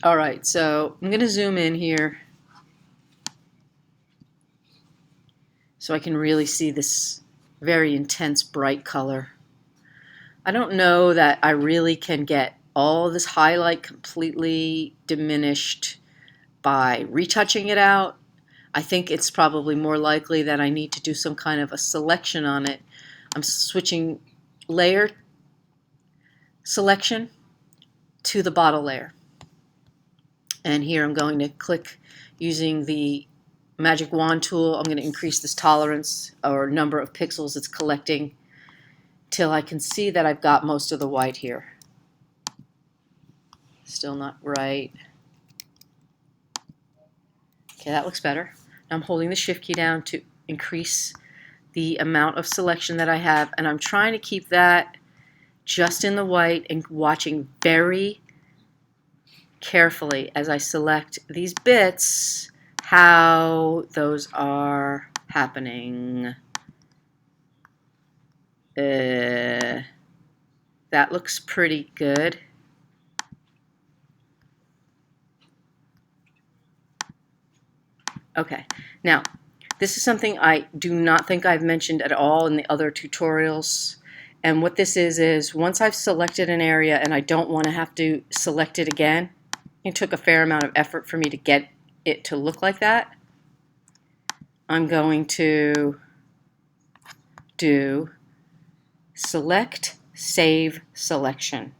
All right, so I'm going to zoom in here so I can really see this very intense bright color. I don't know that I really can get all this highlight completely diminished by retouching it out. I think it's probably more likely that I need to do some kind of a selection on it. I'm switching layer selection to the bottle layer. And here I'm going to click using the magic wand tool. I'm going to increase this tolerance or number of pixels it's collecting till I can see that I've got most of the white here. Still not right. Okay, that looks better. Now I'm holding the shift key down to increase the amount of selection that I have, and I'm trying to keep that just in the white and watching very carefully as I select these bits how those are happening. That looks pretty good. Okay, now this is something I do not think I've mentioned at all in the other tutorials. And what this is once I've selected an area and I don't want to have to select it again, it took a fair amount of effort for me to get it to look like that. I'm going to do select, save, selection.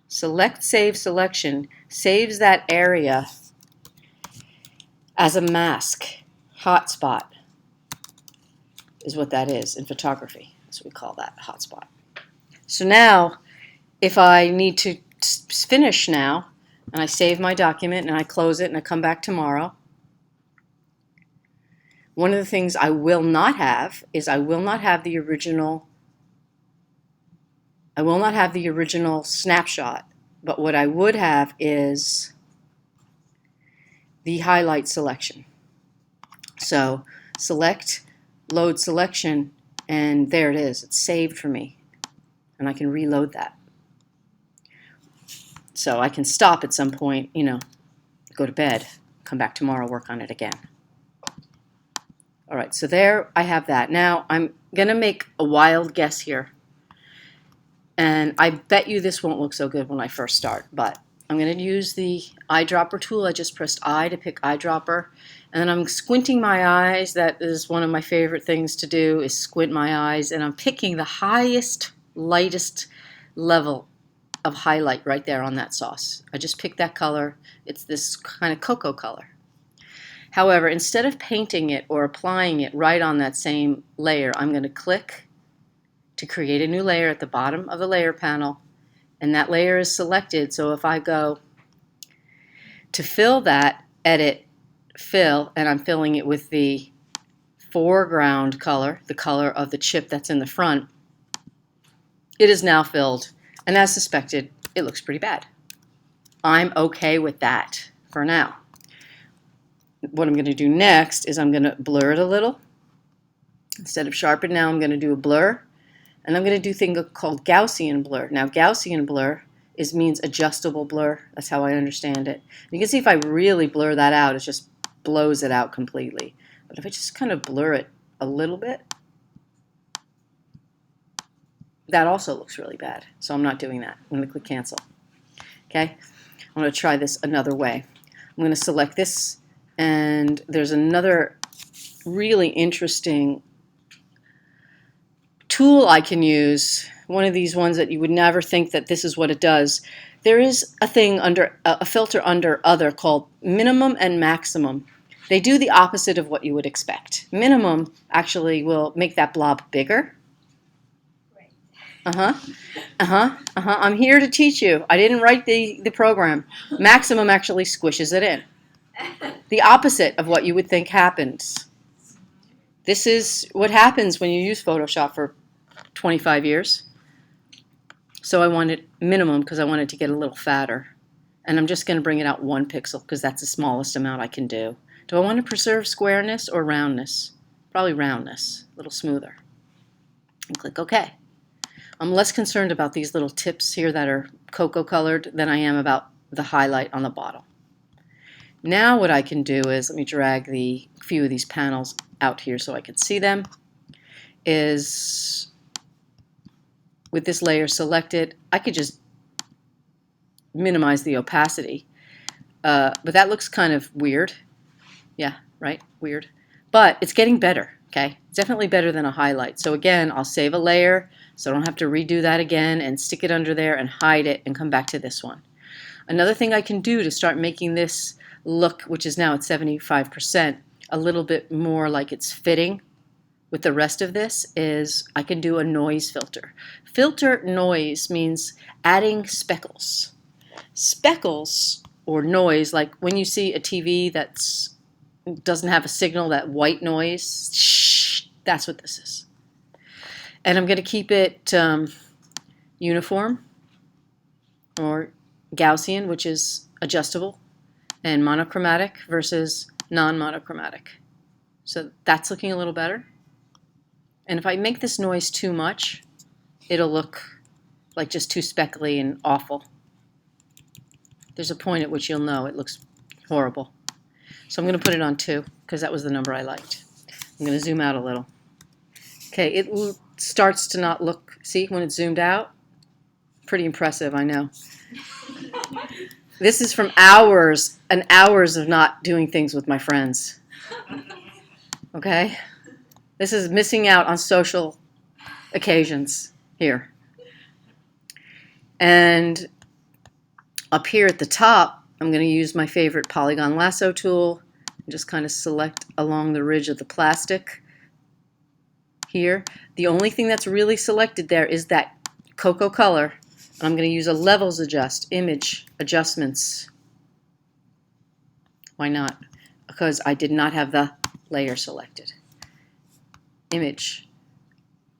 Select, save, selection saves that area as a mask. Hotspot is what that is in photography. That's what we call that, hotspot. So now, if I need to finish now, and I save my document and I close it and I come back tomorrow, one of the things I will not have is I will not have the original snapshot, but what I would have is the highlight selection. So select, load selection, and there it is. It's saved for me, and I can reload that. So I can stop at some point, go to bed, come back tomorrow, work on it again. All right, so there I have that. Now I'm going to make a wild guess here. And I bet you this won't look so good when I first start, but I'm going to use the eyedropper tool. I just pressed I to pick eyedropper. And then I'm squinting my eyes. That is one of my favorite things to do, is squint my eyes. And I'm picking the highest, lightest level of highlight right there on that sauce. I just picked that color. It's this kind of cocoa color. However, instead of painting it or applying it right on that same layer, I'm going to click to create a new layer at the bottom of the layer panel, and that layer is selected. So if I go to fill that, edit, fill, and I'm filling it with the foreground color, the color of the chip that's in the front, it is now filled, and as suspected, it looks pretty bad. I'm okay with that for now. What I'm going to do next is I'm going to blur it a little. Instead of sharpen now, I'm going to do a blur. And I'm going to do a thing called Gaussian blur. Now, Gaussian blur means adjustable blur. That's how I understand it. You can see if I really blur that out, it just blows it out completely. But if I just kind of blur it a little bit, that also looks really bad. So I'm not doing that. I'm going to click cancel. Okay? I'm going to try this another way. I'm going to select this, and there's another really interesting tool I can use, one of these ones that you would never think that this is what it does. There is a thing under a filter under other called minimum and maximum. They do the opposite of what you would expect. Minimum actually will make that blob bigger. I'm here to teach you. I didn't write the program. Maximum actually squishes it in. The opposite of what you would think happens. This is what happens when you use Photoshop for 25 years. So I wanted minimum because I wanted to get a little fatter. And I'm just going to bring it out 1 pixel because that's the smallest amount I can do. Do I want to preserve squareness or roundness? Probably roundness, a little smoother. And click OK. I'm less concerned about these little tips here that are cocoa colored than I am about the highlight on the bottom. Now what I can do is, let me drag the few of these panels out here so I can see them, is with this layer selected, I could just minimize the opacity. But that looks kind of weird. Yeah, right? Weird. But it's getting better, okay? It's definitely better than a highlight. So again, I'll save a layer so I don't have to redo that again and stick it under there and hide it and come back to this one. Another thing I can do to start making this look, which is now at 75%, a little bit more like it's fitting with the rest of this, is I can do a noise filter. Filter noise means adding speckles. Speckles or noise, like when you see a TV that doesn't have a signal, that white noise, shh, that's what this is. And I'm going to keep it uniform or Gaussian, which is adjustable, and monochromatic versus non-monochromatic. So that's looking a little better. And if I make this noise too much, it'll look like just too speckly and awful. There's a point at which you'll know it looks horrible. So I'm going to put it on 2 because that was the number I liked. I'm going to zoom out a little. Okay, it starts to not look, see when it's zoomed out? Pretty impressive, I know. This is from hours and hours of not doing things with my friends. Okay? This is missing out on social occasions here. And up here at the top, I'm going to use my favorite polygon lasso tool and just kind of select along the ridge of the plastic here. The only thing that's really selected there is that cocoa color. I'm going to use a levels adjust, image adjustments. Why not? Because I did not have the layer selected. Image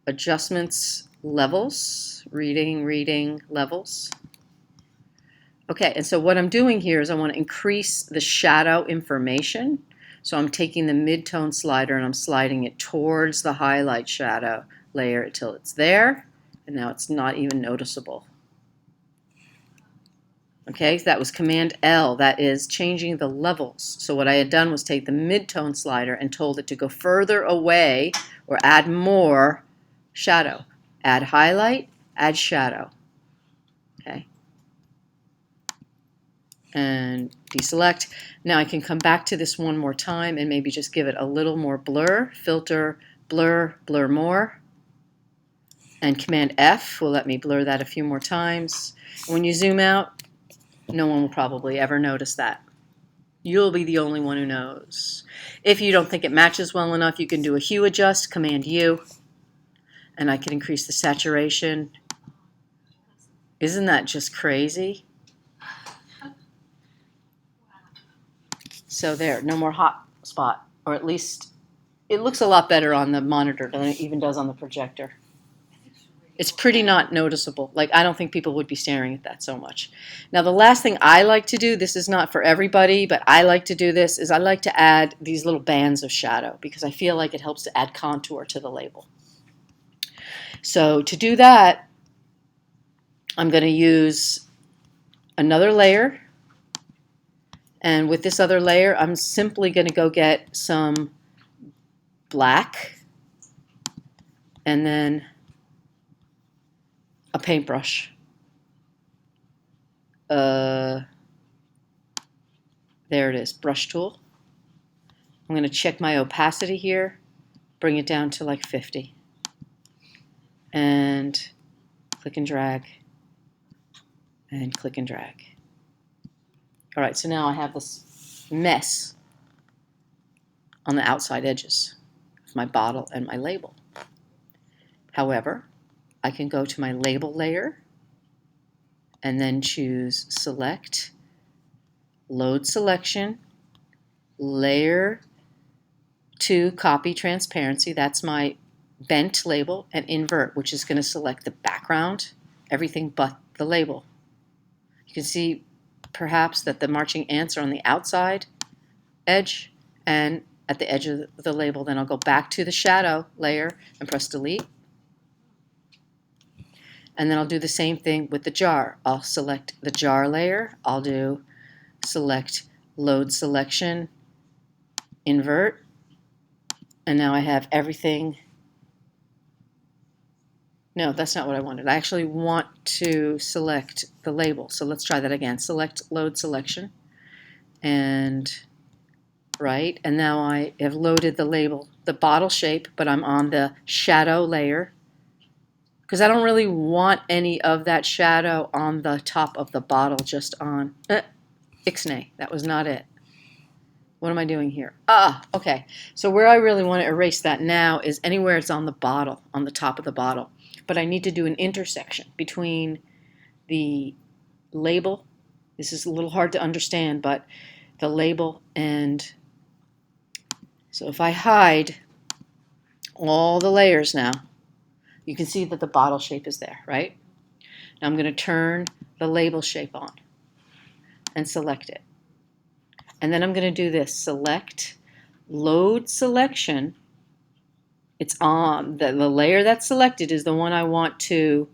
adjustments, levels, reading, levels. Okay, and so what I'm doing here is I want to increase the shadow information. So I'm taking the mid-tone slider and I'm sliding it towards the highlight shadow layer until it's there, and now it's not even noticeable. Okay, so that was Command L. That is changing the levels. So what I had done was take the mid-tone slider and told it to go further away or add more shadow. Add highlight, add shadow. Okay. And deselect. Now I can come back to this one more time and maybe just give it a little more blur. Filter, blur, blur more. And Command F will let me blur that a few more times. When you zoom out, no one will probably ever notice that. You'll be the only one who knows. If you don't think it matches well enough, you can do a hue adjust, Command U, and I can increase the saturation. Isn't that just crazy? So there, no more hot spot, or at least it looks a lot better on the monitor than it even does on the projector. It's pretty not noticeable. Like, I don't think people would be staring at that so much. Now, the last thing I like to do, this is not for everybody, but I like to do this, is I like to add these little bands of shadow because I feel like it helps to add contour to the label. So to do that, I'm going to use another layer. And with this other layer, I'm simply going to go get some black and then a paintbrush. There it is, brush tool. I'm going to check my opacity here, bring it down to like 50. And click and drag, and click and drag. All right, so now I have this mess on the outside edges of my bottle and my label. However, I can go to my label layer and then choose select, load selection, layer to copy transparency. That's my bent label, and invert, which is going to select the background, everything but the label. You can see perhaps that the marching ants are on the outside edge and at the edge of the label. Then I'll go back to the shadow layer and press delete. And then I'll do the same thing with the jar. I'll select the jar layer. I'll do select load selection, invert, and now I have everything. No, that's not what I wanted. I actually want to select the label. So let's try that again. Select load selection and right. And now I have loaded the label, the bottle shape, but I'm on the shadow layer because I don't really want any of that shadow on the top of the bottle, just on, ixnay, that was not it. What am I doing here? Okay. So where I really want to erase that now is anywhere it's on the bottle, on the top of the bottle. But I need to do an intersection between the label. This is a little hard to understand, but the label and so if I hide all the layers now, you can see that the bottle shape is there, right? Now I'm going to turn the label shape on and select it. And then I'm going to do this, select, load selection. It's on, the layer that's selected is the one I want to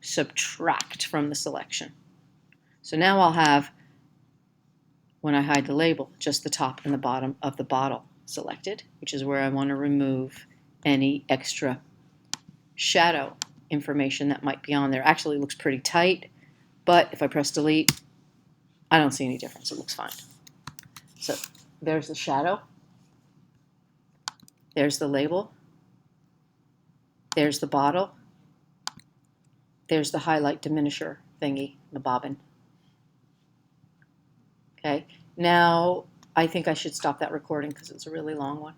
subtract from the selection. So now I'll have, when I hide the label, just the top and the bottom of the bottle selected, which is where I want to remove any extra shadow information that might be on there. Actually, it looks pretty tight, but if I press delete, I don't see any difference. It looks fine. So there's the shadow. There's the label. There's the bottle. There's the highlight diminisher thingy, the bobbin. Okay, now I think I should stop that recording because it's a really long one.